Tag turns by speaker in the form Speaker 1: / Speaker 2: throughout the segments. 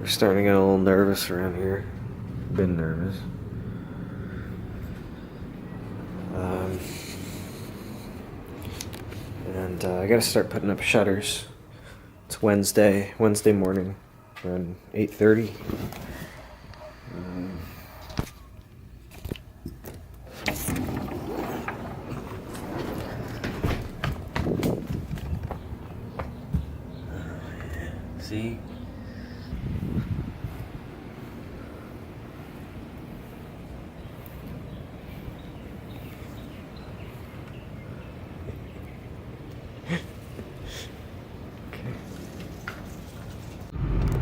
Speaker 1: We're starting to get a little nervous around here. Been nervous. And I gotta start putting up shutters. It's Wednesday morning, around 8:30. See?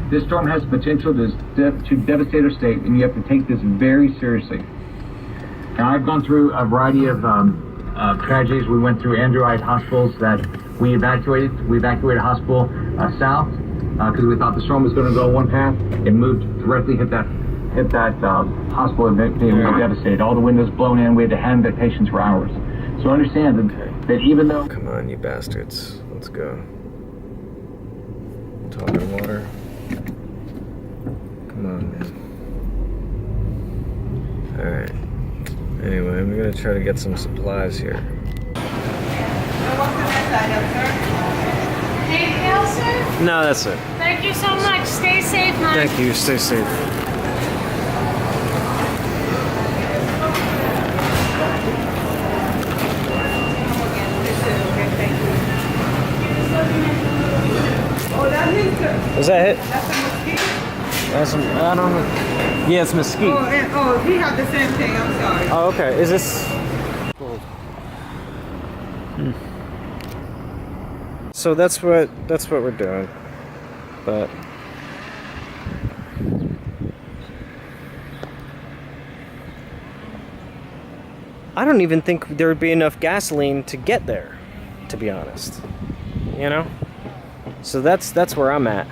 Speaker 2: This storm has potential to devastate our state, and you have to take this very seriously. Now, I've gone through a variety of tragedies. We went through Andrewite hospitals that we evacuated. We evacuated a hospital south because we thought the storm was going to go one path. It moved directly, hit that hospital, and they were devastated. All the windows blown in. We had to hand the patients for hours. So understand that even though...
Speaker 1: Come on, you bastards. Let's go. Talking water. Come on, man. Alright. Anyway, I'm gonna try to get some supplies here.
Speaker 3: Anything else, sir?
Speaker 1: No, that's it.
Speaker 3: Thank you so much. Stay safe, hon.
Speaker 1: Thank you. Stay safe. Is that it?
Speaker 4: That's a mosquito?
Speaker 1: That's I don't know. Yeah, it's mesquite.
Speaker 4: Oh, he had the same thing. I'm sorry.
Speaker 1: Oh, okay. Is this? So that's what we're doing, but I don't even think there would be enough gasoline to get there, to be honest. You know? So that's where I'm at.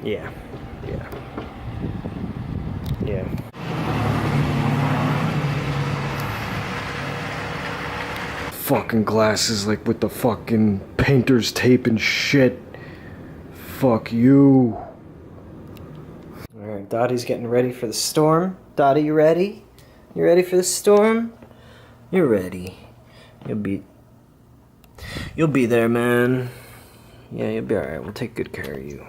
Speaker 1: Yeah. Fucking glasses, like with the fucking painter's tape and shit. Fuck you. Alright, Dottie's getting ready for the storm. Dottie, you ready? You ready for the storm? You're ready. You'll be there, man. Yeah, you'll be alright. We'll take good care of you.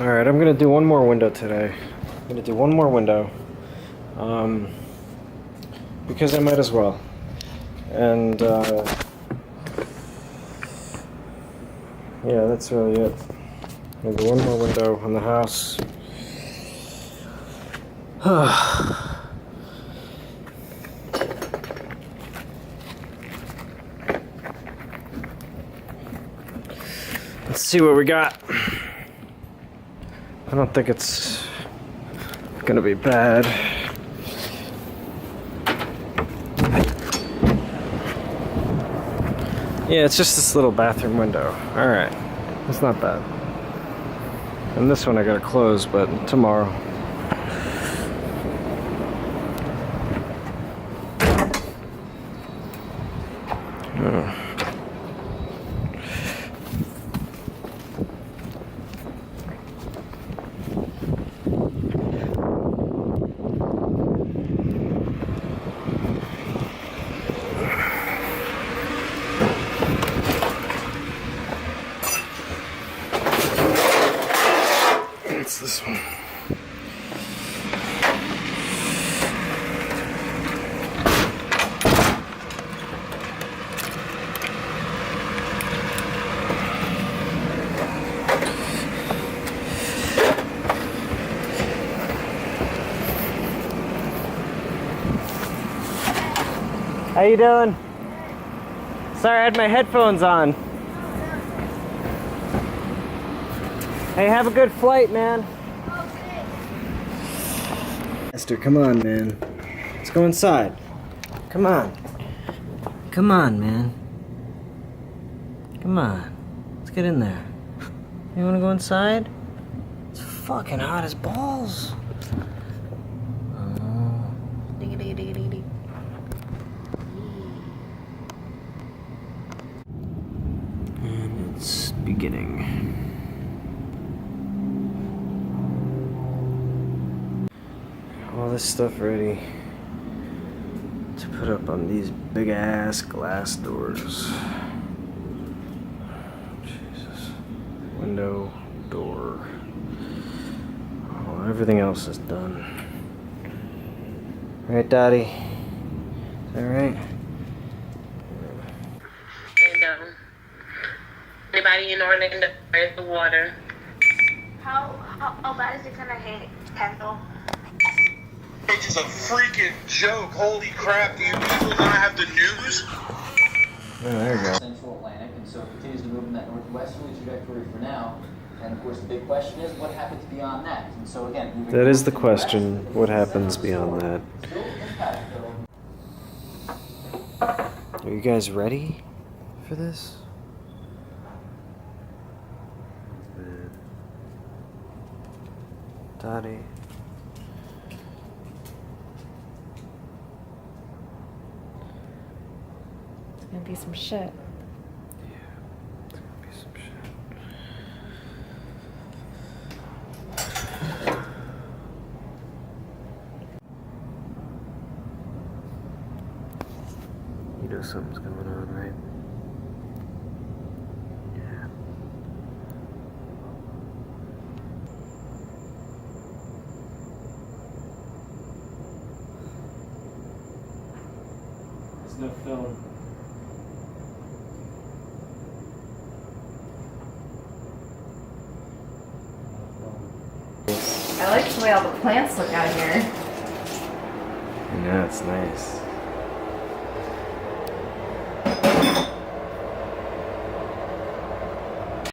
Speaker 1: Alright, I'm gonna do one more window today. I'm gonna do one more window. Because I might as well. And, yeah, that's really it. I'm gonna do one more window on the house. Let's see what we got. I don't think it's gonna be bad. Yeah, it's just this little bathroom window. Alright, it's not bad. And this one I gotta close, but tomorrow. It's this one. How you doing? Sorry, I had my headphones on. Hey, have a good flight, man. Okay. Esther, come on, man. Let's go inside. Come on. Come on, man. Come on. Let's get in there. You wanna go inside? It's fucking hot as balls. And it's beginning. All this stuff ready to put up on these big ass glass doors. Jesus. Window, door. Oh, everything else is done. Right, Daddy? Is that right?
Speaker 3: Anybody in Orlando, where's the water?
Speaker 5: How bad is it gonna hit, Kendall?
Speaker 6: It's just a freaking joke. Holy crap, do you people not have the news?
Speaker 1: Oh, there you go.
Speaker 7: Central Atlantic, and so it continues to move in that northwesterly trajectory for now. And of course, the big question is, what happens beyond that? And so again,
Speaker 1: That is the question. What happens beyond that?
Speaker 7: still impact though.
Speaker 1: Are you guys ready for this? Daddy.
Speaker 8: It's gonna be some shit.
Speaker 1: It's gonna be some shit. You know something's going on, right? Yeah. There's no film.
Speaker 8: I like the way all the plants look out here.
Speaker 1: Yeah, it's nice.